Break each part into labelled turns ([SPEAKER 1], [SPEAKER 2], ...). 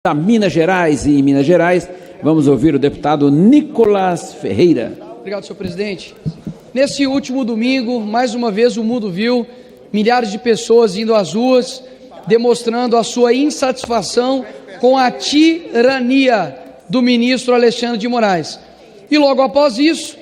[SPEAKER 1] a Minas Gerais e em Minas Gerais, vamos ouvir o deputado Nicolas Ferreira.
[SPEAKER 2] Obrigado, senhor presidente. Nesse último domingo, mais uma vez o mundo viu milhares de pessoas indo às ruas, demonstrando a sua insatisfação com a tirania do ministro Alexandre de Moraes. E logo após isso,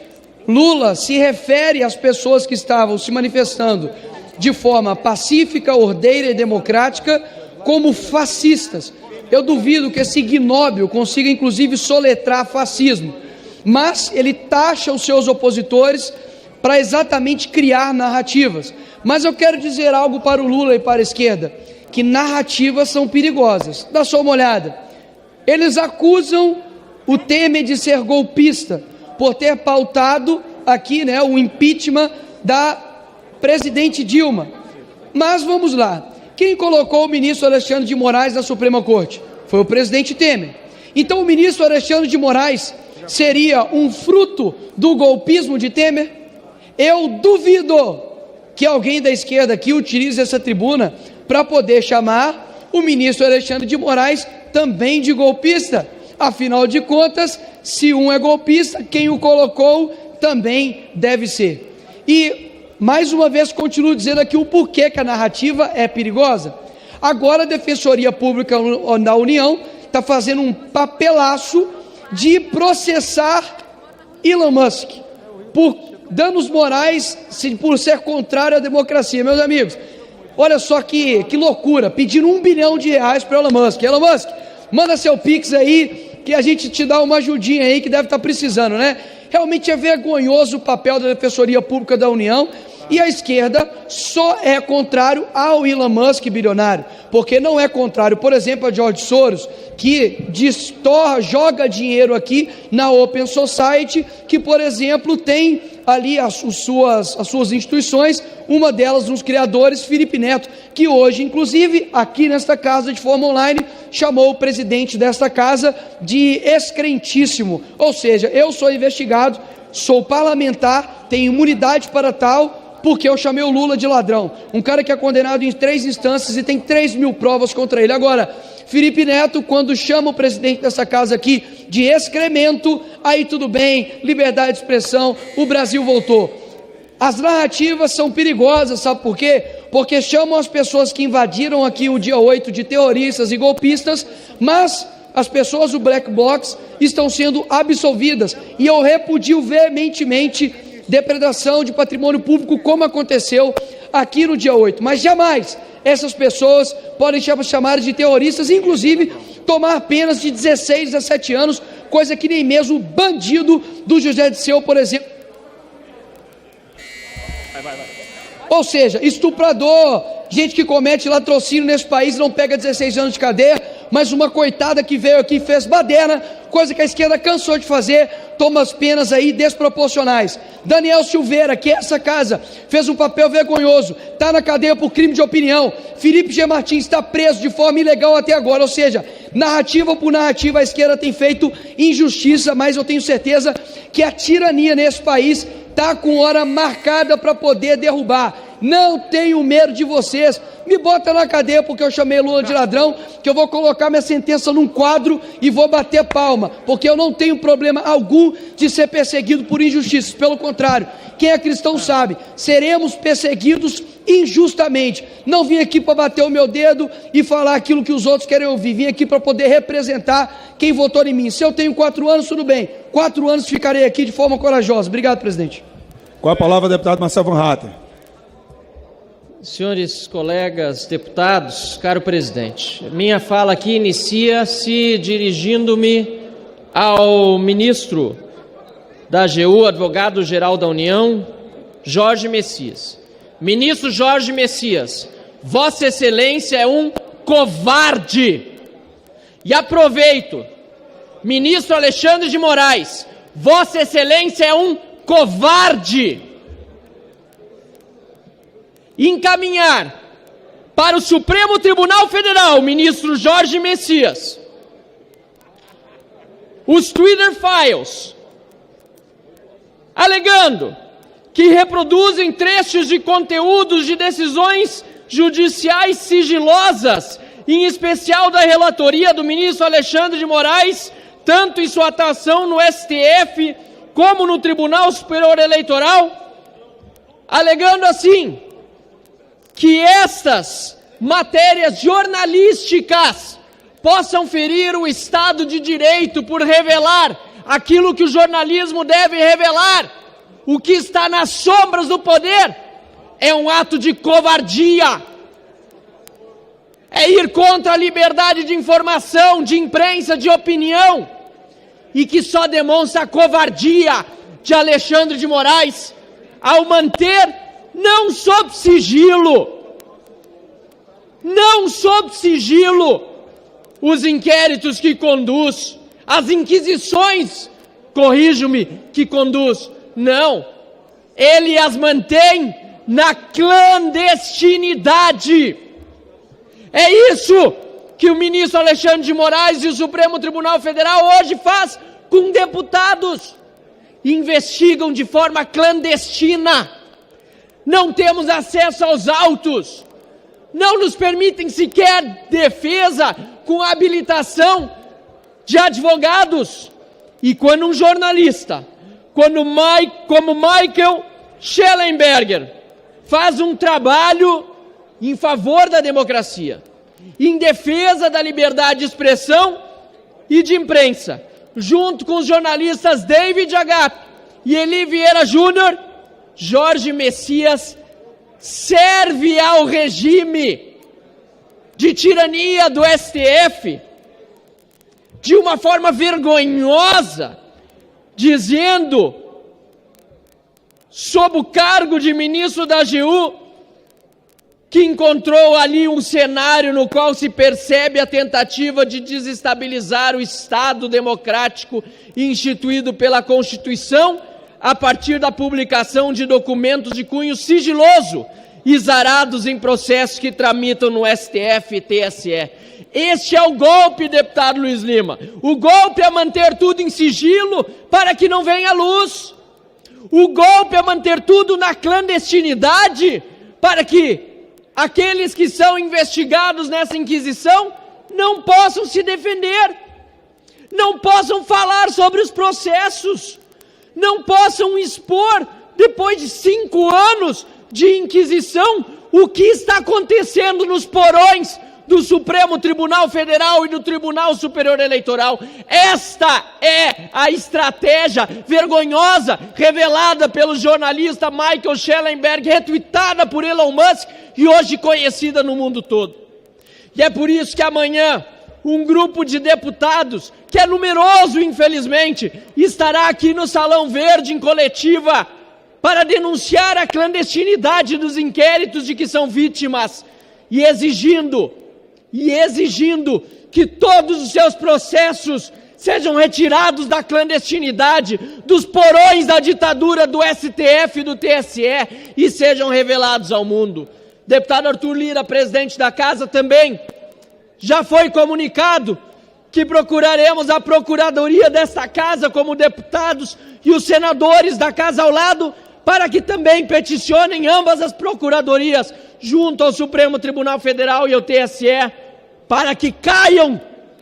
[SPEAKER 2] Lula se refere às pessoas que estavam se manifestando de forma pacífica, ordeira e democrática como fascistas. Eu duvido que esse ignóbil consiga inclusive soletrar fascismo, mas ele taxa os seus opositores para exatamente criar narrativas. Mas eu quero dizer algo para o Lula e para a esquerda, que narrativas são perigosas. Dá só uma olhada. Eles acusam o Temer de ser golpista por ter pautado aqui, o impeachment da presidente Dilma. Mas vamos lá. Quem colocou o ministro Alexandre de Moraes na Suprema Corte? Foi o presidente Temer. Então o ministro Alexandre de Moraes seria um fruto do golpismo de Temer? Eu duvido que alguém da esquerda aqui utilize essa tribuna para poder chamar o ministro Alexandre de Moraes também de golpista. Afinal de contas, se um é golpista, quem o colocou também deve ser. E mais uma vez continuo dizendo aqui o porquê que a narrativa é perigosa. Agora a Defensoria Pública da União está fazendo um papelaço de processar Elon Musk por danos morais, por ser contrário à democracia. Meus amigos, olha só que loucura, pedindo R$1 bilhão para Elon Musk. Elon Musk, manda seu Pix aí, que a gente te dá uma ajudinha aí, que deve estar precisando, né? Realmente é vergonhoso o papel da Defensoria Pública da União, e a esquerda só é contrário ao Elon Musk bilionário, porque não é contrário, por exemplo, a George Soros, que joga dinheiro aqui na Open Society, que, por exemplo, tem ali as suas instituições, uma delas nos criadores, Felipe Neto, que hoje, inclusive, aqui nesta casa, de forma online, chamou o presidente desta casa de excrentíssimo. Ou seja, eu sou investigado, sou parlamentar, tenho imunidade para tal, porque eu chamei o Lula de ladrão, um cara que é condenado em 3 instâncias e tem 3.000 provas contra ele. Agora, Felipe Neto, quando chama o presidente dessa casa aqui de excremento, aí tudo bem, liberdade de expressão, o Brasil voltou. As narrativas são perigosas, sabe por quê? Porque chamam as pessoas que invadiram aqui o dia 8 de terroristas e golpistas, mas as pessoas do Black Blocs estão sendo absolvidas, e eu repudio veementemente depredação de patrimônio público, como aconteceu aqui no dia 8, mas jamais essas pessoas podem ser chamadas de terroristas, inclusive tomar penas de 16 a 17 anos, coisa que nem mesmo o bandido do José Dirceu, por exemplo. Ou seja, estuprador, gente que comete latrocínio nesse país não pega 16 anos de cadeia, mas uma coitada que veio aqui e fez baderna, coisa que a esquerda cansou de fazer, toma as penas aí desproporcionais. Daniel Silveira, que essa casa fez um papel vergonhoso, está na cadeia por crime de opinião. Felipe G. Martins está preso de forma ilegal até agora. Ou seja, narrativa por narrativa, a esquerda tem feito injustiça, mas eu tenho certeza que a tirania nesse país está com hora marcada para poder derrubar. Não tenho medo de vocês, me bota na cadeia porque eu chamei Lula de ladrão, que eu vou colocar minha sentença num quadro e vou bater palma, porque eu não tenho problema algum de ser perseguido por injustiças. Pelo contrário, quem é cristão sabe, seremos perseguidos injustamente. Não vim aqui para bater o meu dedo e falar aquilo que os outros querem ouvir, vim aqui para poder representar quem votou em mim. Se eu tenho 4 anos, tudo bem, 4 anos ficarei aqui de forma corajosa. Obrigado, presidente.
[SPEAKER 3] Com a palavra, deputado Marcelo Van Hatten.
[SPEAKER 4] Senhores colegas deputados, caro presidente, minha fala aqui inicia-se dirigindo-me ao ministro da AGU, advogado-geral da União, Jorge Messias. Ministro Jorge Messias, Vossa Excelência é um covarde. E aproveito, ministro Alexandre de Moraes, Vossa Excelência é um covarde. Encaminhar para o Supremo Tribunal Federal, ministro Jorge Messias, os Twitter Files, alegando que reproduzem trechos de conteúdos de decisões judiciais sigilosas em especial da relatoria do ministro Alexandre de Moraes, tanto em sua atuação no STF como no Tribunal Superior Eleitoral, alegando assim, que estas matérias jornalísticas possam ferir o Estado de Direito por revelar aquilo que o jornalismo deve revelar, o que está nas sombras do poder, é um ato de covardia. É ir contra a liberdade de informação, de imprensa, de opinião, e que só demonstra a covardia de Alexandre de Moraes ao manter, não sob sigilo, os inquéritos que conduz, as inquisições, corrijo-me, que conduz. Não, ele as mantém na clandestinidade. É isso que o ministro Alexandre de Moraes e o Supremo Tribunal Federal hoje faz com deputados. Investigam de forma clandestina. Não temos acesso aos autos. Não nos permitem sequer defesa com habilitação de advogados. E quando um jornalista, como Michael Shellenberger, faz um trabalho em favor da democracia, em defesa da liberdade de expressão e de imprensa, junto com os jornalistas David Agape e Eli Vieira Júnior, Jorge Messias serve ao regime de tirania do STF de uma forma vergonhosa, dizendo, sob o cargo de ministro da AGU, que encontrou ali um cenário no qual se percebe a tentativa de desestabilizar o Estado democrático instituído pela Constituição a partir da publicação de documentos de cunho sigiloso, exarados em processos que tramitam no STF e TSE. Este é o golpe, deputado Luiz Lima. O golpe é manter tudo em sigilo para que não venha à luz. O golpe é manter tudo na clandestinidade para que aqueles que são investigados nessa inquisição não possam se defender, não possam falar sobre os processos, não possam expor, depois de 5 anos de inquisição, o que está acontecendo nos porões do Supremo Tribunal Federal e do Tribunal Superior Eleitoral. Esta é a estratégia vergonhosa revelada pelo jornalista Michael Shellenberger, retweetada por Elon Musk e hoje conhecida no mundo todo. E é por isso que amanhã um grupo de deputados, que é numeroso infelizmente, estará aqui no Salão Verde em coletiva para denunciar a clandestinidade dos inquéritos de que são vítimas e exigindo que todos os seus processos sejam retirados da clandestinidade, dos porões da ditadura do STF e do TSE e sejam revelados ao mundo. Deputado Arthur Lira, presidente da Casa, também já foi comunicado que procuraremos a procuradoria desta Casa como deputados e os senadores da Casa ao lado para que também peticionem ambas as procuradorias junto ao Supremo Tribunal Federal e ao TSE, para que caiam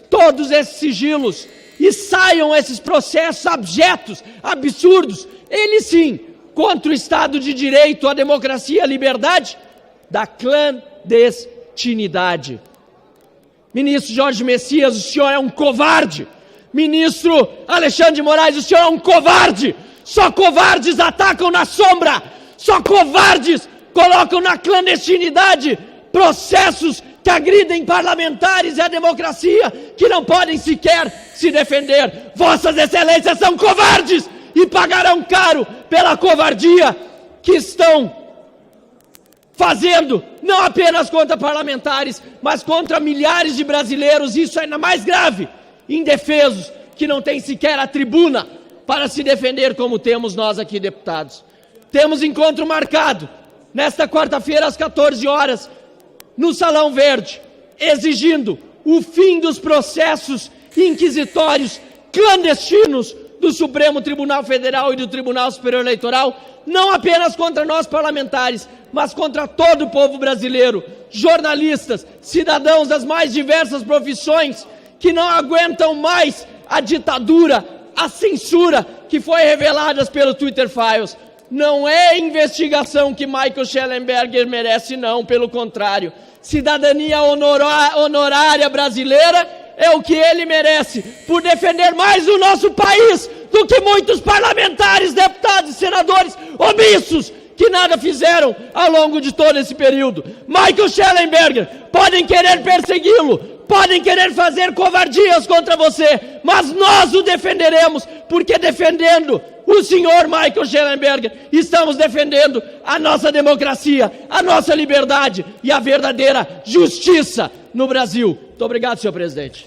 [SPEAKER 4] todos esses sigilos e saiam esses processos abjetos, absurdos, eles sim, contra o Estado de Direito, a democracia e a liberdade, da clandestinidade. Ministro Jorge Messias, o senhor é um covarde. Ministro Alexandre de Moraes, o senhor é um covarde. Só covardes atacam na sombra. Só covardes colocam na clandestinidade processos que agridem parlamentares e a democracia, que não podem sequer se defender. Vossas Excelências são covardes e pagarão caro pela covardia que estão fazendo, não apenas contra parlamentares, mas contra milhares de brasileiros. Isso é ainda mais grave, indefesos, que não têm sequer a tribuna para se defender como temos nós aqui, deputados. Temos encontro marcado nesta quarta-feira às 14 horas no Salão Verde, exigindo o fim dos processos inquisitórios clandestinos do Supremo Tribunal Federal e do Tribunal Superior Eleitoral, não apenas contra nós parlamentares, mas contra todo o povo brasileiro. Jornalistas, cidadãos das mais diversas profissões que não aguentam mais a ditadura, a censura que foi revelada pelo Twitter Files. Não é a investigação que Michael Shellenberger merece, não, pelo contrário. Cidadania honorária brasileira é o que ele merece, por defender mais o nosso país do que muitos parlamentares, deputados e senadores omissos que nada fizeram ao longo de todo esse período. Michael Shellenberger, podem querer persegui-lo, podem querer fazer covardias contra você, mas nós o defenderemos, porque defendendo o senhor Michael Shellenberger, estamos defendendo a nossa democracia, a nossa liberdade e a verdadeira justiça no Brasil. Muito obrigado, senhor presidente.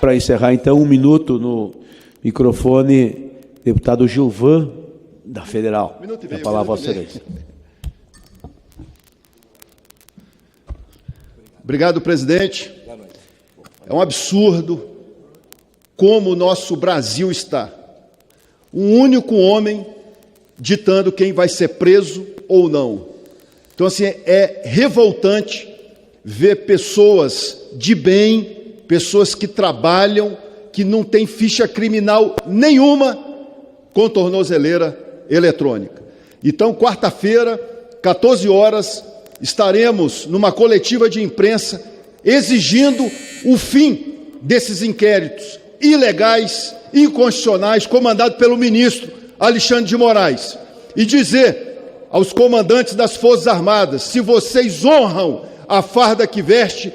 [SPEAKER 5] Para encerrar, então, 1 minuto no microfone, deputado Gilvan, da Federal. A palavra a Vossa Excelência.
[SPEAKER 6] Obrigado, presidente. É um absurdo como o nosso Brasil está. Um único homem ditando quem vai ser preso ou não. Então, assim, é revoltante ver pessoas de bem, pessoas que trabalham, que não têm ficha criminal nenhuma com tornozeleira eletrônica. Então, quarta-feira, 14 horas, estaremos numa coletiva de imprensa exigindo o fim desses inquéritos ilegais, inconstitucionais, comandados pelo ministro Alexandre de Moraes, e dizer aos comandantes das Forças Armadas: se vocês honram a farda que veste,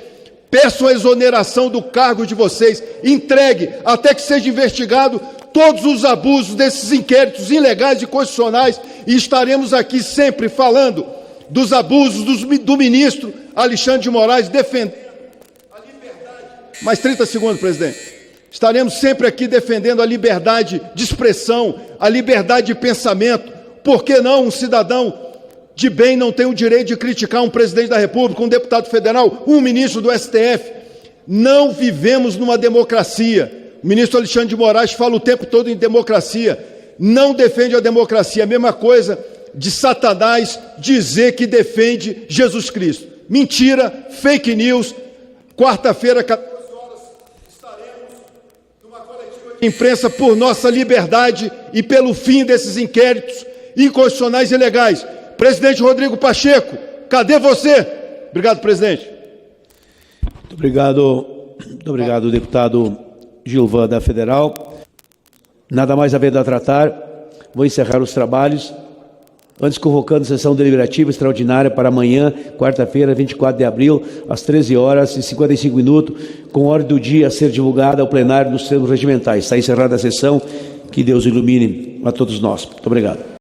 [SPEAKER 6] peçam a exoneração do cargo de vocês, entregue até que seja investigado todos os abusos desses inquéritos ilegais e constitucionais, e estaremos aqui sempre falando dos abusos do ministro Alexandre de Moraes, defendendo a liberdade. Mais 30 segundos, presidente. Estaremos sempre aqui defendendo a liberdade de expressão, a liberdade de pensamento. Por que não um cidadão de bem não tem o direito de criticar um presidente da República, um deputado federal, um ministro do STF? Não vivemos numa democracia. O ministro Alexandre de Moraes fala o tempo todo em democracia. Não defende a democracia. A mesma coisa de Satanás dizer que defende Jesus Cristo. Mentira, fake news. Quarta-feira, 14 horas, estaremos numa coletiva de imprensa por nossa liberdade e pelo fim desses inquéritos inconstitucionais e ilegais. Presidente Rodrigo Pacheco, cadê você? Obrigado, presidente.
[SPEAKER 5] Muito obrigado, deputado Gilvan, da Federal. Nada mais havendo a tratar, vou encerrar os trabalhos, antes convocando sessão deliberativa extraordinária para amanhã, quarta-feira, 24 de abril, às 13 horas e 55 minutos, com ordem do dia a ser divulgada ao plenário nos termos regimentais. Está encerrada a sessão, que Deus ilumine a todos nós. Muito obrigado.